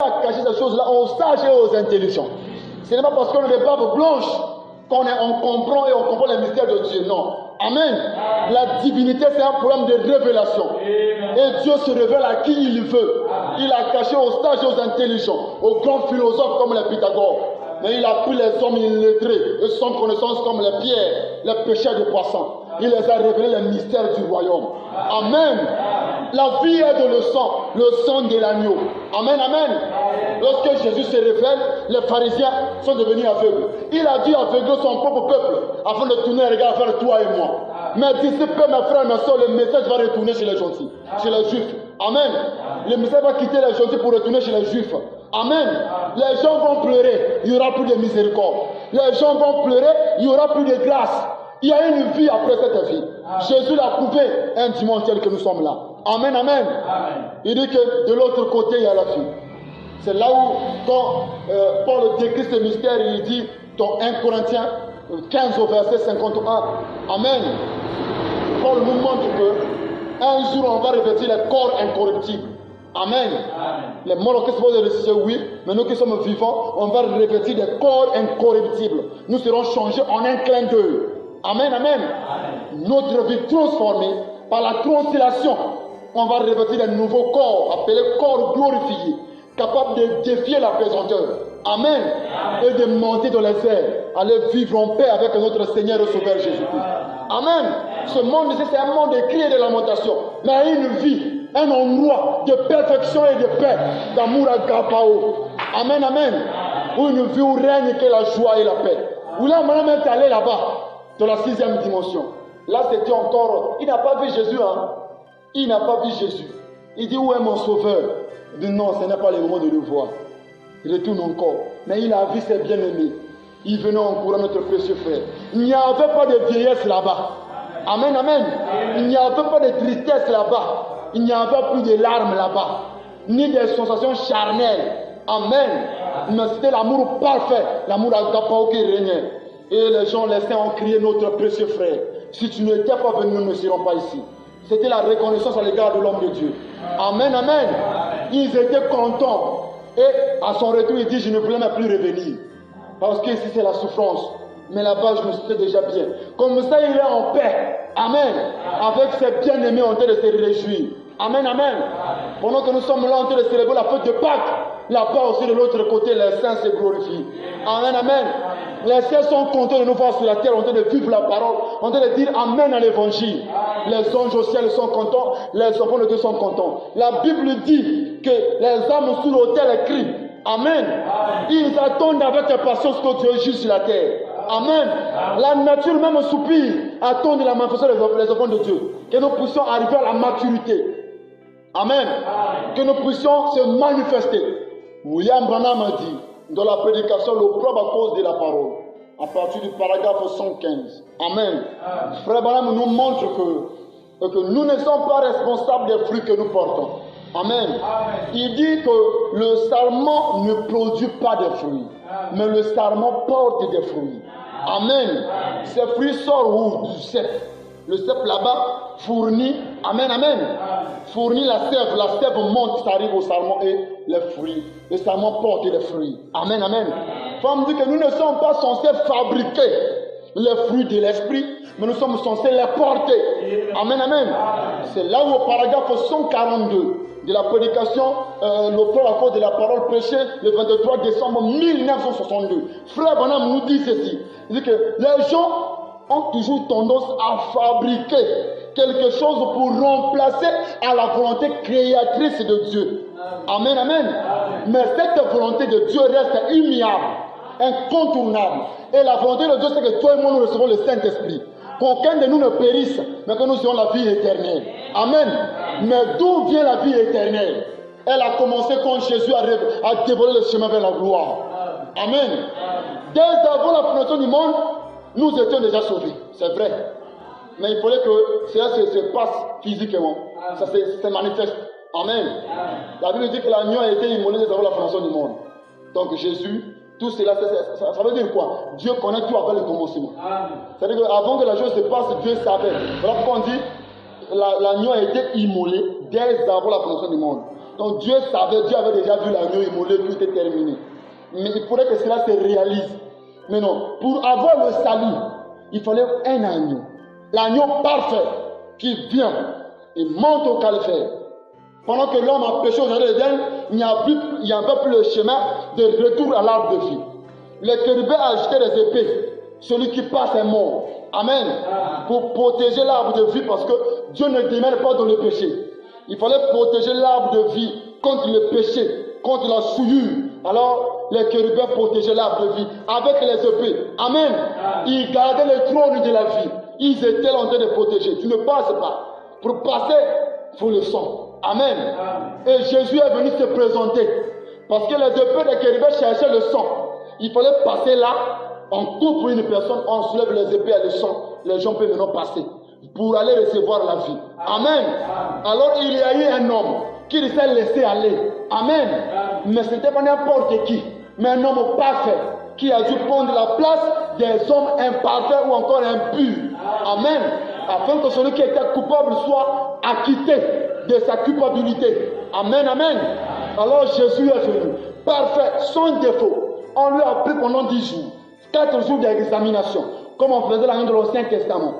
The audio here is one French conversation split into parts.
a caché ces choses-là aux sages et aux intelligents. Ce n'est pas parce qu'on a des barbes blanches on comprend et on comprend les mystères de Dieu. Non. Amen. La divinité, c'est un problème de révélation. Et Dieu se révèle à qui il veut. Il a caché aux sages et aux intelligents, aux grands philosophes comme les Pythagore. Mais il a pris les hommes illettrés et sans connaissance comme les pierres, les pêcheurs de poissons. Il les a révélés les mystères du royaume. Amen. La vie est dans le sang de l'agneau. Amen, amen. Lorsque Jésus se révèle, les pharisiens sont devenus aveugles. Il a dû aveugler son propre peuple afin de tourner le regard vers toi et moi. Mes disciples, mes frères, mes soeurs, le message va retourner chez les gentils, chez les juifs. Amen. Le message va quitter les gentils pour retourner chez les juifs. Amen. Les gens vont pleurer, il n'y aura plus de miséricorde. Les gens vont pleurer, il n'y aura plus de grâce. Il y a une vie après cette vie. Jésus l'a prouvé un dimanche tel que nous sommes là. Amen, amen. Il dit que de l'autre côté, il y a la vie. C'est là où, quand Paul décrit ce mystère, il dit dans 1 Corinthiens 15 au verset 51. Amen. Paul nous montre que un jour on va revêtir les corps incorruptibles. Amen. Les morts qui se vont ressusciter, oui, mais nous qui sommes vivants, on va revêtir des corps incorruptibles. Nous serons changés en un clin d'œil. Amen, amen. Notre vie transformée par la translation, on va revêtir des nouveaux corps, appelés corps glorifiés, capables de défier la pesanteur. Amen. Et de monter dans les airs, aller vivre en paix avec notre Seigneur et Sauveur Jésus-Christ. Amen. Ce monde ici, c'est un monde de cris et de lamentation, mais une vie, un endroit de perfection et de paix, d'amour agapao. Amen, amen. Où une vie où règne que la joie et la paix. Où là, madame est allé là-bas, dans la 6e dimension. Là, c'était encore, il n'a pas vu Jésus, hein. Il n'a pas vu Jésus. Il dit, où est mon sauveur? Il dit, non, ce n'est pas le moment de le voir. Il retourne encore. Mais il a vu ses bien-aimés. Il venait encourager notre précieux frère. Il n'y avait pas de vieillesse là-bas. Amen, amen. Il n'y avait pas de tristesse là-bas. Il n'y avait plus de larmes là-bas. Ni des sensations charnelles. Amen. Mais c'était l'amour parfait. L'amour agapao qui régnait. Et les gens laissaient en crier notre précieux frère. Si tu n'étais pas venu, nous ne serions pas ici. C'était la reconnaissance à l'égard de l'homme de Dieu. Amen, amen. Ils étaient contents. Et à son retour, il dit, je ne voulais même plus revenir. Parce que ici, c'est la souffrance. Mais là-bas, je me sentais déjà bien. Comme ça, il est en paix. Amen. Avec ses bien-aimés en train de se réjouir. Amen, amen. Pendant que nous sommes là en train de célébrer la fête de Pâques, là-bas aussi de l'autre côté, les saints se glorifient. Amen, amen. Les saints sont contents de nous voir sur la terre, en train de vivre la parole, en train de dire Amen à l'évangile. Les anges au ciel sont contents, les enfants de Dieu sont contents. La Bible dit que les âmes sous l'autel crient. Amen. Ils attendent avec patience que Dieu juge sur la terre. Amen. La nature même soupire, attend la manifestation des enfants de Dieu. Que nous puissions arriver à la maturité. Amen. Que nous puissions se manifester. William Branham a dit dans la prédication l'opprobre à cause de la parole. À partir du paragraphe 115. Amen. Frère Branham nous montre que nous ne sommes pas responsables des fruits que nous portons. Amen. Il dit que le sarment ne produit pas de fruits, mais le sarment porte des fruits. Amen. Ces fruits sortent où? Du cep. Le cep là-bas fournit, amen, amen, fournit la sève monte, ça arrive au sarment et les fruits. Le sarment porte les fruits. Amen, amen. Femme dit que nous ne sommes pas censés fabriquer les fruits de l'esprit, mais nous sommes censés les porter. Amen, amen. C'est là où au paragraphe 142 de la prédication, l'auteur à cause de la parole prêchée le 23 décembre 1962. Frère Branham nous dit ceci. Il dit que les gens ont toujours tendance à fabriquer quelque chose pour remplacer à la volonté créatrice de Dieu. Amen, amen. Mais cette volonté de Dieu reste immuable, incontournable. Et la volonté de Dieu, c'est que toi et moi, nous recevons le Saint-Esprit. Qu'aucun de nous ne périsse, mais que nous ayons la vie éternelle. Amen. Mais d'où vient la vie éternelle? Elle a commencé quand Jésus a dévoilé le chemin vers la gloire. Amen. Dès avant la fondation du monde, nous étions déjà sauvés, c'est vrai. Mais il fallait que cela se passe physiquement. Ça se manifeste. Amen. La Bible dit que l'agneau a été immolé dès avant la fondation du monde. Donc Jésus, tout cela, ça veut dire quoi? Dieu connaît tout avant le commencement. C'est-à-dire qu'avant que la chose se passe, Dieu savait. Voilà pourquoi on dit l'agneau a été immolé dès avant la fondation du monde. Donc Dieu savait, Dieu avait déjà vu l'agneau immolé, tout était terminé. Mais il faudrait que cela se réalise. Mais non, pour avoir le salut, il fallait un agneau. L'agneau parfait qui vient et monte au calvaire. Pendant que l'homme a péché au jardin d'Éden, il n'y avait plus le chemin de retour à l'arbre de vie. Les chérubins agitaient des épées. Celui qui passe est mort. Amen. Pour protéger l'arbre de vie, parce que Dieu ne démêle pas dans le péché. Il fallait protéger l'arbre de vie contre le péché, contre la souillure. Alors, les chérubins protégeaient l'arbre de vie avec les épées. Amen. Ils gardaient le trône de la vie. Ils étaient en train de protéger. Tu ne passes pas. Pour passer, il faut le sang. Amen. Et Jésus est venu se présenter. Parce que les épées des chérubins cherchaient le sang. Il fallait passer là. On coupe pour une personne, on soulève les épées et le sang. Les gens peuvent maintenant passer pour aller recevoir la vie. Amen. Alors il y a eu un homme qui s'est laissé aller. Amen. Mais ce n'était pas n'importe qui, mais un homme parfait qui a dû prendre la place des hommes imparfaits ou encore impurs. Amen. Afin que celui qui était coupable soit acquitté de sa culpabilité. Amen, amen. Alors Jésus est venu, parfait, sans défaut. On lui a pris pendant 10 jours, 4 jours d'examination, comme on faisait dans l'Ancien Testament.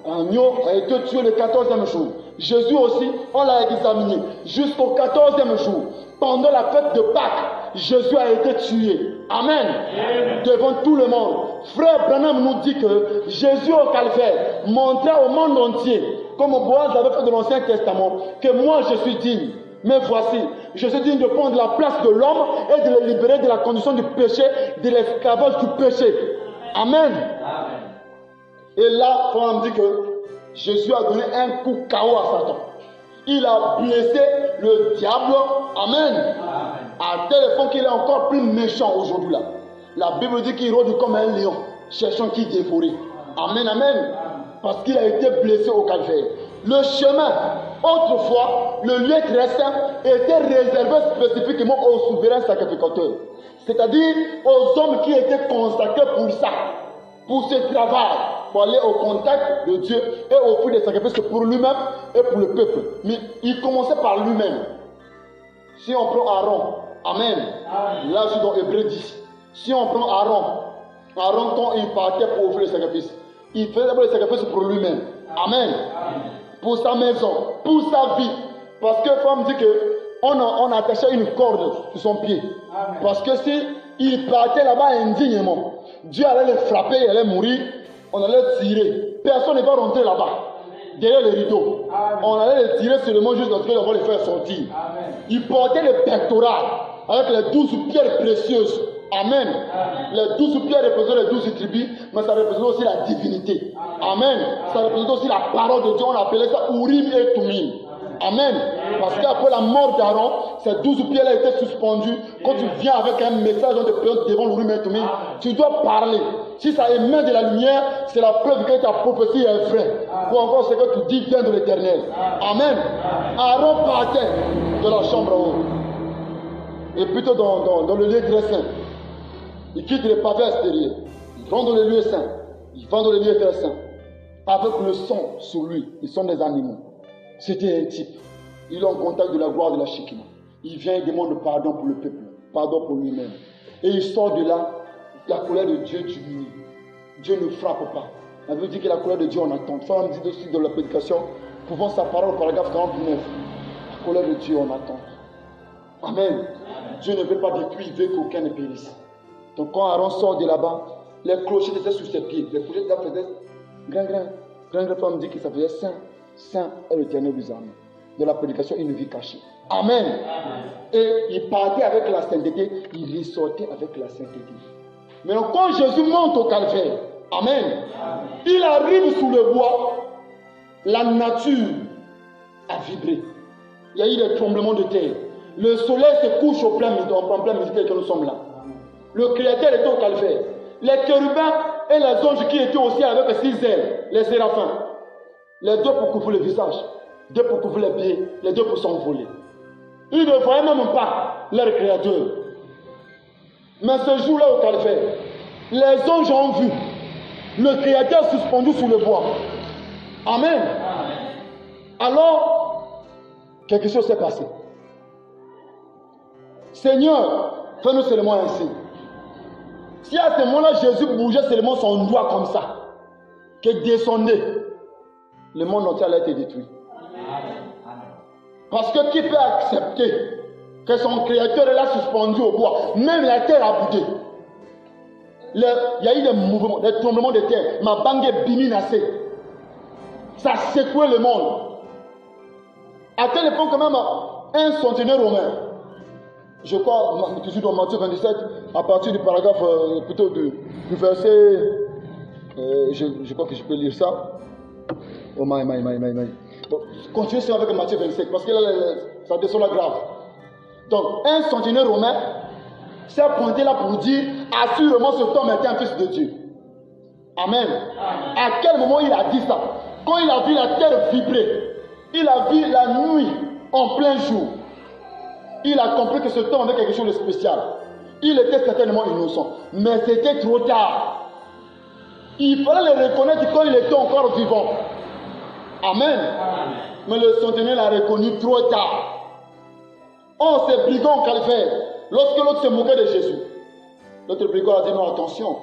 L'agneau a été tué le 14e jour. Jésus aussi, on l'a examiné jusqu'au 14e jour. Pendant la fête de Pâques, Jésus a été tué. Amen. Devant tout le monde. Frère Branham nous dit que Jésus au calvaire montrait au monde entier, comme Boaz avait fait de l'Ancien Testament, que moi je suis digne. Mais voici, je suis digne de prendre la place de l'homme et de le libérer de la condition du péché, de l'esclavage du péché. Amen. Et là, on me dit que Jésus a donné un coup KO à Satan. Il a blessé le diable. Amen. À tel point qu'il est encore plus méchant aujourd'hui là. La Bible dit qu'il rôde comme un lion, cherchant qui dévorer. Amen, amen. Parce qu'il a été blessé au calvaire. Le chemin, autrefois, le lieu très saint, était réservé spécifiquement aux souverains sacrificateurs. C'est-à-dire aux hommes qui étaient consacrés pour ça, pour ce travail, pour aller au contact de Dieu et offrir des sacrifices pour lui-même et pour le peuple. Mais il commençait par lui-même. Si on prend Aaron, amen. Là, je suis dans Hébreux 10. Si on prend Aaron, quand il partait pour offrir les sacrifices, il faisait d'abord les sacrifices pour lui-même. Amen. Pour sa maison, pour sa vie. Parce que la femme dit qu'on attachait une corde sur son pied. Parce que si il partait là-bas indignement, Dieu allait le frapper, il allait mourir, on allait le tirer. Personne ne va rentrer là-bas, derrière le rideau. On allait le tirer seulement juste parce qu'on va le faire sortir. Il portait le pectoral avec les 12 pierres précieuses. Amen. Les 12 pierres représentent les 12 tribus, mais ça représente aussi la divinité. Amen. Ça représente aussi la parole de Dieu. On appelait ça Urim et Tumim. Amen. Parce qu'après la mort d'Aaron, ces 12 pierres-là étaient suspendues. Quand tu viens avec un message, on te présente devant l'Urim et Tumim, tu dois parler. Si ça émet de la lumière, c'est la preuve que ta prophétie est vraie. Ou encore ce que tu dis vient de l'Éternel. Amen. Aaron partait de la chambre en haut. Et plutôt dans le lieu très saint. Il quitte les pavés extérieurs. Il rentre dans le lieu saint. Il va dans le lieu très saint. Avec le sang sur lui. Ils sont des animaux. C'était un type. Il est en contact de la gloire de la Shekinah. Il vient et demande pardon pour le peuple. Pardon pour lui-même. Et il sort de là. La colère de Dieu diminue. Dieu ne frappe pas. La Bible dit que la colère de Dieu en attend. Ça on dit aussi dans la prédication. Pouvant sa parole au paragraphe 49. La colère de Dieu en attend. Amen. Dieu ne veut pas détruire, il veut qu'aucun ne périsse. Donc quand Aaron sort de là-bas, les clochers étaient sur ses pieds. Les clochers faisaient grand femme dit que ça faisait saint. Saint est l'Éternel des armées. De la prédication, une vie cachée. Amen. Et il partait avec la sainteté, il ressortait avec la sainteté. Maintenant, quand Jésus monte au calvaire, amen, il arrive sous le bois, la nature a vibré. Il y a eu des tremblements de terre. Le soleil se couche en plein midi que nous sommes là. Le Créateur était au calvaire. Les chérubins et les anges qui étaient aussi avec 6 ailes, les séraphins. Les 2 pour couvrir le visage, 2 pour couvrir les pieds, les 2 pour s'envoler. Ils ne voyaient même pas leur Créateur. Mais ce jour-là au calvaire, les anges ont vu le Créateur suspendu sous le bois. Amen. Alors, quelque chose s'est passé. Seigneur, fais-nous seulement ainsi. Si à ce moment-là, Jésus bougeait seulement son doigt comme ça, qu'il descendait, le monde entier allait être détruit. Parce que qui peut accepter que son créateur est là suspendu au bois? Même la terre a boudé. Il y a eu des mouvements, des tremblements de terre. Ma bangue est biminacée. Ça a secoué le monde. À tel point que même un centenaire romain, je crois, toujours dans Matthieu 27, à partir du paragraphe, plutôt du verset, je crois que je peux lire ça. Oh my. Bon, continuez avec Matthieu 27, parce que là, ça descend là grave. Donc, un centenaire romain s'est pointé là pour dire, assurément cet homme était un fils de Dieu. Amen. À quel moment il a dit ça? Quand il a vu la terre vibrer, il a vu la nuit en plein jour. Il a compris que cet homme avait quelque chose de spécial. Il était certainement innocent, mais c'était trop tard. Il fallait le reconnaître quand il était encore vivant. Amen. Mais le centenaire l'a reconnu trop tard. Oh, ces brigands calvaires, lorsque l'autre se moquait de Jésus, l'autre brigand a dit non, attention.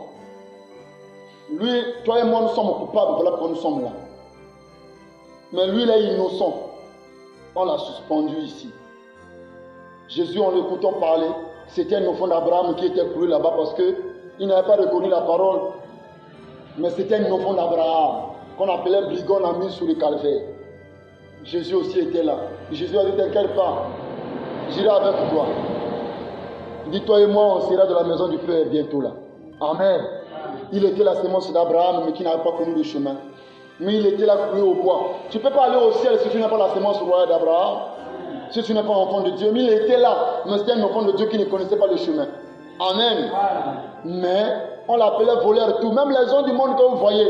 Lui, toi et moi, nous sommes coupables, voilà pourquoi nous sommes là. Mais lui, il est innocent. On l'a suspendu ici. Jésus, en l'écoutant parler, c'était un enfant d'Abraham qui était couru là-bas parce qu'il n'avait pas reconnu la parole. Mais c'était un enfant d'Abraham qu'on appelait brigand, l'a mis sur le calvaire. Jésus aussi était là. Jésus a dit, t'inquiète pas, j'irai avec toi. Il dit, toi et moi, on sera de la maison du Père bientôt là. Amen. Il était la sémence d'Abraham, mais qui n'avait pas connu le chemin. Mais il était là cloué au bois. Tu ne peux pas aller au ciel si tu n'as pas la sémence royale d'Abraham. Si tu n'es pas enfant de Dieu. Mais il était là, mais c'était un enfant de Dieu qui ne connaissait pas le chemin. Amen. Mais on l'appelait voleur tout. Même les gens du monde que vous voyez,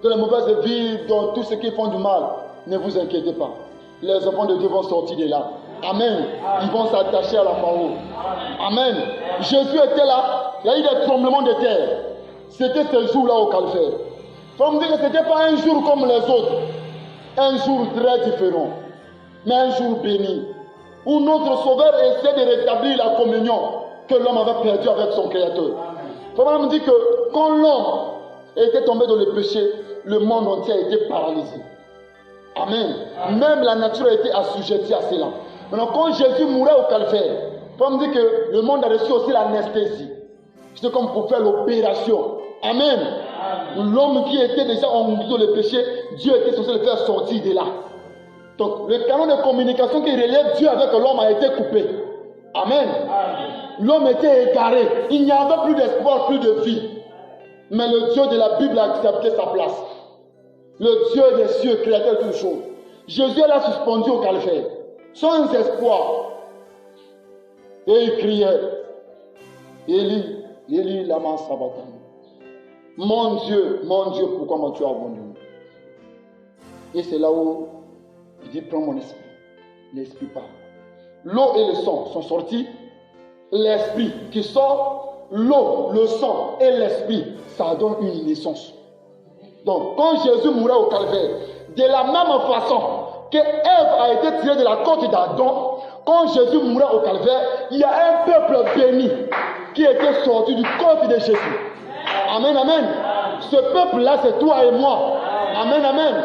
dans les mauvaises vies, dans tout ce qui font du mal, ne vous inquiétez pas. Les enfants de Dieu vont sortir de là. Amen. Ils vont s'attacher à la parole. Amen. Jésus était là. Il y a eu des tremblements de terre. C'était ce jour-là au calvaire. Il faut me dire que ce n'était pas un jour comme les autres. Un jour très différent. Mais un jour béni. Où notre Sauveur essaie de rétablir la communion que l'homme avait perdue avec son Créateur. Il faut me dire que quand l'homme était tombé dans le péché, le monde entier a été paralysé. Amen. Même la nature a été assujettie à cela. Maintenant, quand Jésus mourait au calvaire, il faut me dire que le monde a reçu aussi l'anesthésie. C'est comme pour faire l'opération. Amen. L'homme qui était déjà englouti dans le péché, Dieu était censé le faire sortir de là. Donc, le canon de communication qui relève Dieu avec l'homme a été coupé. Amen. L'homme était égaré. Il n'y avait plus d'espoir, plus de vie. Mais le Dieu de la Bible a accepté sa place. Le Dieu des cieux, créateur de toutes choses. Jésus l'a suspendu au calvaire, sans espoir. Et il criait, Élie, Élie, lama sabachthani. Mon Dieu, pourquoi m'as-tu abandonné? Et c'est là où il dit, prends mon esprit. L'esprit part. L'eau et le sang sont sortis. L'esprit qui sort, l'eau, le sang et l'esprit, ça donne une naissance. Donc, quand Jésus mourait au calvaire, de la même façon que Ève a été tirée de la côte d'Adam, quand Jésus mourait au calvaire, il y a un peuple béni qui était sorti du corps de Jésus. Amen, amen. Ce peuple-là, c'est toi et moi. Amen, amen.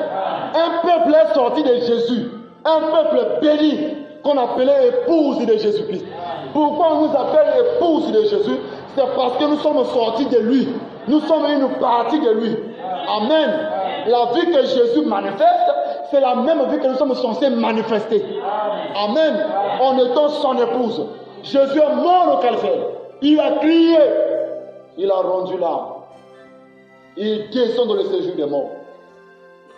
Un peuple est sorti de Jésus. Un peuple béni qu'on appelait épouse de Jésus-Christ. Pourquoi on nous appelle épouse de Jésus? C'est parce que nous sommes sortis de lui. Nous sommes une partie de lui. Amen. La vie que Jésus manifeste, c'est la même vie que nous sommes censés manifester. Amen. En étant son épouse. Jésus est mort au calvaire. Il a crié. Il a rendu l'âme. Il descend dans le séjour des morts.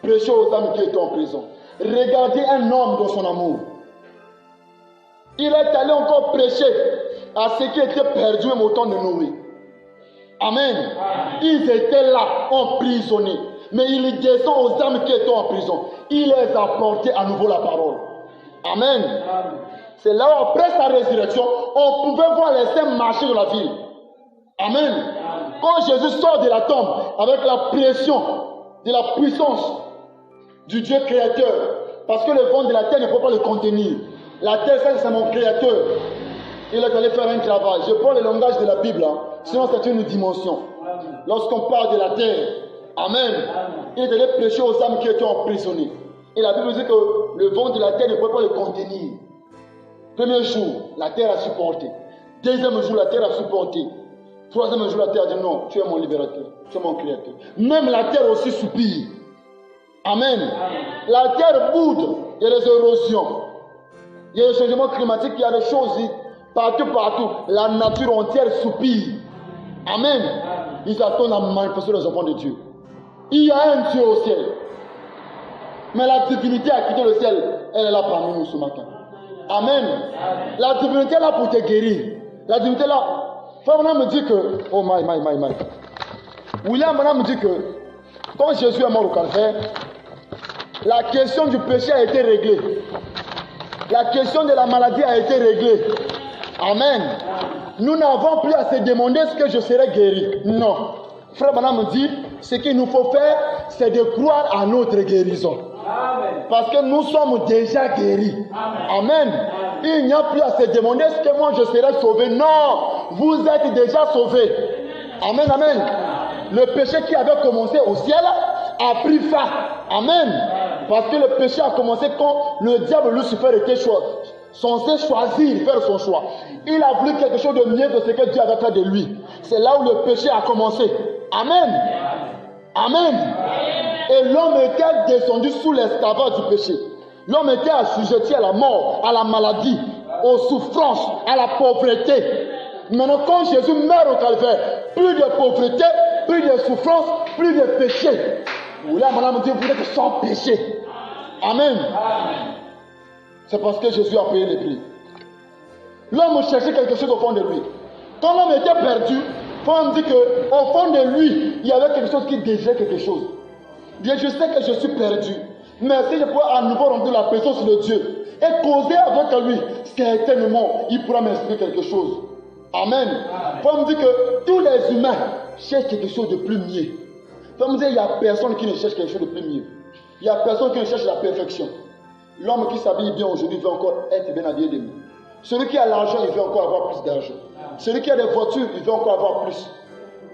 Prêchez aux âmes qui étaient en prison. Regardez un homme dans son amour. Il est allé encore prêcher à ceux qui étaient perdus au temps de Noé. Amen. Ils étaient là, emprisonnés. Mais il descend aux âmes qui étaient en prison. Il les a apporté à nouveau la parole. Amen. C'est là où, après sa résurrection, on pouvait voir les saints marcher dans la ville. Amen. Quand Jésus sort de la tombe avec la pression de la puissance du Dieu créateur, parce que le vent de la terre ne peut pas le contenir. La terre, c'est mon créateur. Il est allé faire un travail. Je prends le langage de la Bible, hein. Sinon c'est une dimension. Lorsqu'on parle de la terre, Amen. Il est allé prêcher aux âmes qui étaient emprisonnées. Et la Bible dit que le vent de la terre ne peut pas le contenir. Premier jour, la terre a supporté. Deuxième jour, la terre a supporté. Troisième jour, la terre a dit non, tu es mon libérateur, tu es mon créateur. Même la terre aussi soupire. Amen. La terre boude, il y a des érosions, il y a des changements climatiques, il y a des choses partout. La nature entière soupire. Amen. Ils attendent à manifester les enfants de Dieu. Il y a un Dieu au ciel. Mais la divinité a quitté le ciel. Elle est là parmi nous ce matin. Amen. La divinité est là pour te guérir. La divinité est là. Frère Branham me dit que, oh my. William Branham me dit que, quand Jésus est mort au calvaire, la question du péché a été réglée. La question de la maladie a été réglée. Amen. Nous n'avons plus à se demander ce que je serai guéri. Non. Frère Branham me dit, ce qu'il nous faut faire, c'est de croire à notre guérison. Amen. Parce que nous sommes déjà guéris. Amen. Il n'y a plus à se demander ce que moi je serai sauvé. Non, vous êtes déjà sauvés. Amen. Le péché qui avait commencé au ciel a pris fin. Amen. Parce que le péché a commencé quand le diable Lucifer était censé choisir, faire son choix. Il a voulu quelque chose de mieux que ce que Dieu avait fait de lui. C'est là où le péché a commencé. Amen. Et l'homme était descendu sous l'esclavage du péché. L'homme était assujetti à la mort, à la maladie, aux souffrances, à la pauvreté. Maintenant, quand Jésus meurt au calvaire, plus de pauvreté, plus de souffrance, plus de péché. Là, madame dit, vous êtes sans péché. Amen. C'est parce que Jésus a payé le prix. L'homme cherchait quelque chose au fond de lui. Quand l'homme était perdu, on dit qu'au fond de lui, il y avait quelque chose qui désirait quelque chose. Dieu, je sais que je suis perdu, mais si je peux à nouveau rendre la pression sur le Dieu et causer avec lui, certainement, il pourra m'expliquer quelque chose. Amen. Faut me dire que tous les humains cherchent quelque chose de plus mieux. Faut me dire il n'y a personne qui ne cherche quelque chose de plus mieux. Il n'y a personne qui ne cherche la perfection. L'homme qui s'habille bien aujourd'hui veut encore être bien habillé demain. Celui qui a l'argent, il veut encore avoir plus d'argent. Celui qui a des voitures, il veut encore avoir plus.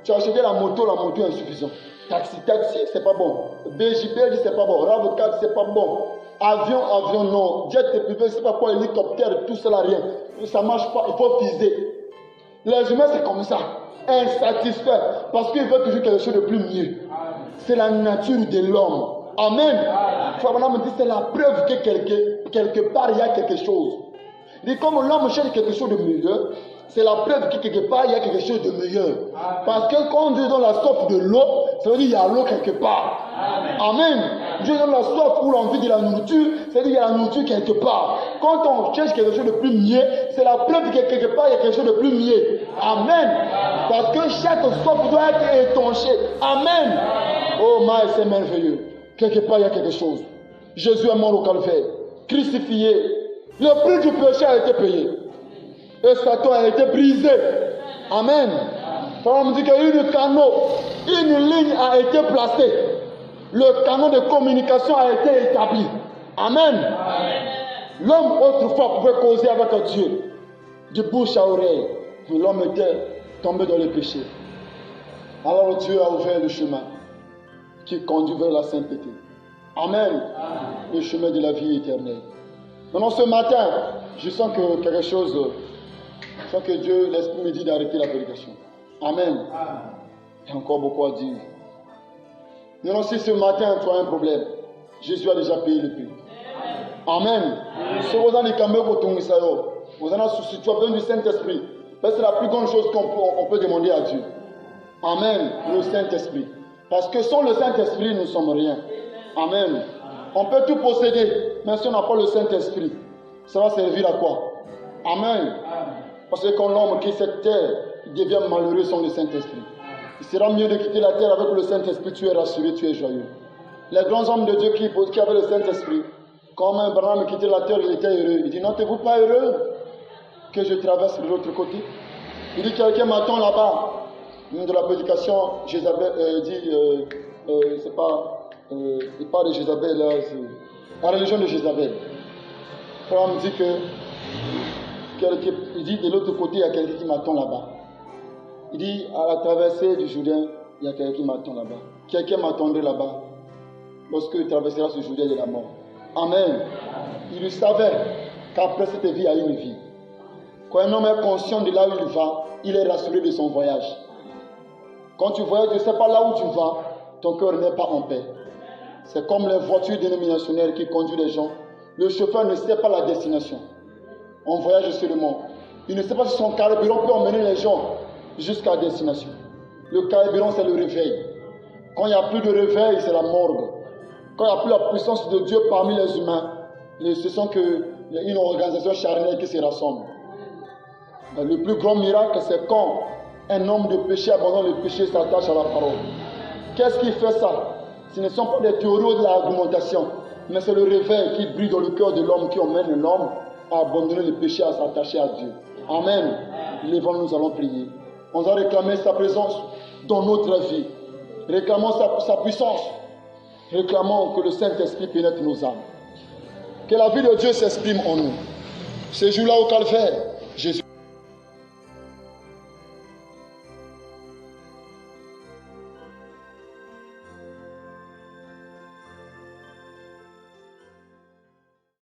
Tu as acheté la moto est insuffisante. Taxi, c'est pas bon. BJP, c'est pas bon. RAV4, c'est pas bon. Avion, non. Jet privé, c'est pas quoi. Hélicoptère, tout cela, rien. Ça marche pas, il faut viser. Les humains, c'est comme ça. Insatisfaits. Parce qu'ils veulent toujours quelque chose de plus mieux. C'est la nature de l'homme. Amen. Frère me dit, c'est la preuve que quelque part, il y a quelque chose. Il dit, comme l'homme cherche quelque chose de meilleur, c'est la preuve que quelque part, il y a quelque chose de meilleur. Parce que quand Dieu donne la soif de l'eau, ça veut dire qu'il y a l'eau quelque part. Amen. Dieu donne la soif ou l'envie de la nourriture, ça veut dire qu'il y a la nourriture quelque part. Quand on cherche quelque chose de plus mieux, c'est la preuve que quelque part, il y a quelque chose de plus mieux. Amen. Parce que chaque soif doit être étanché. Amen. Oh, my, c'est merveilleux. Quelque part, il y a quelque chose. Jésus est mort au calvaire, crucifié. Le prix du péché a été payé. Et Satan a été brisé. Amen. On me dit une ligne a été placée. Le canon de communication a été établi. Amen. L'homme autrefois pouvait causer avec Dieu, de bouche à oreille. Mais l'homme était tombé dans le péché. Alors Dieu a ouvert le chemin qui conduit vers la sainteté. Amen. Le chemin de la vie éternelle. Maintenant ce matin, je sens que quelque chose, je sens que Dieu, l'Esprit me dit d'arrêter la prédication. Amen. Il y a encore beaucoup à dire. Maintenant si ce matin tu as un problème, Jésus a déjà payé le prix. Amen. Si vous avez souci, tu as besoin du Saint-Esprit. C'est la plus grande chose qu'on peut demander à Dieu. Amen. Le Saint-Esprit. Parce que sans le Saint-Esprit, nous ne sommes rien. Amen. On peut tout posséder, mais si on n'a pas le Saint-Esprit, ça va servir à quoi? Amen. Parce que quand l'homme quitte cette terre, il devient malheureux sans le Saint-Esprit. Il sera mieux de quitter la terre avec le Saint-Esprit, tu es rassuré, tu es joyeux. Les grands hommes de Dieu qui avaient le Saint-Esprit, quand Abraham quittait la terre, il était heureux. Il dit, n'êtes-vous pas heureux que je traverse de l'autre côté? Il dit, quelqu'un m'attend là-bas. De la prédication, Jézabel dit, c'est pas... il parle de Jézabel, là, la religion de Jézabel. Abraham dit que Il dit de l'autre côté, il y a quelqu'un qui m'attend là-bas. Il dit à la traversée du Jourdain, il y a quelqu'un qui m'attend là-bas. Quelqu'un m'attendrait là-bas lorsque il traversera ce Jourdain de la mort. Amen. Il le savait qu'après cette vie, il y a une vie. Quand un homme est conscient de là où il va, il est rassuré de son voyage. Quand tu voyages, tu ne sais pas là où tu vas, ton cœur n'est pas en paix. C'est comme les voitures dénominationnelles qui conduisent les gens. Le chauffeur ne sait pas la destination. On voyage seulement. Il ne sait pas si son carburant peut emmener les gens jusqu'à la destination. Le carburant, c'est le réveil. Quand il n'y a plus de réveil, c'est la morgue. Quand il n'y a plus la puissance de Dieu parmi les humains, ce sont une organisation charnelle qui se rassemble. Le plus grand miracle, c'est quand un homme de péché abandonne le péché et s'attache à la parole. Qu'est-ce qui fait ça? Ce ne sont pas des théories ou de l'argumentation, mais c'est le réveil qui brille dans le cœur de l'homme qui emmène l'homme à abandonner le péché, à s'attacher à Dieu. Amen. Lèvons-nous, nous allons prier. On va réclamer sa présence dans notre vie. Réclamons sa puissance. Réclamons que le Saint-Esprit pénètre nos âmes. Que la vie de Dieu s'exprime en nous. Ce jour-là au calvaire, Jésus.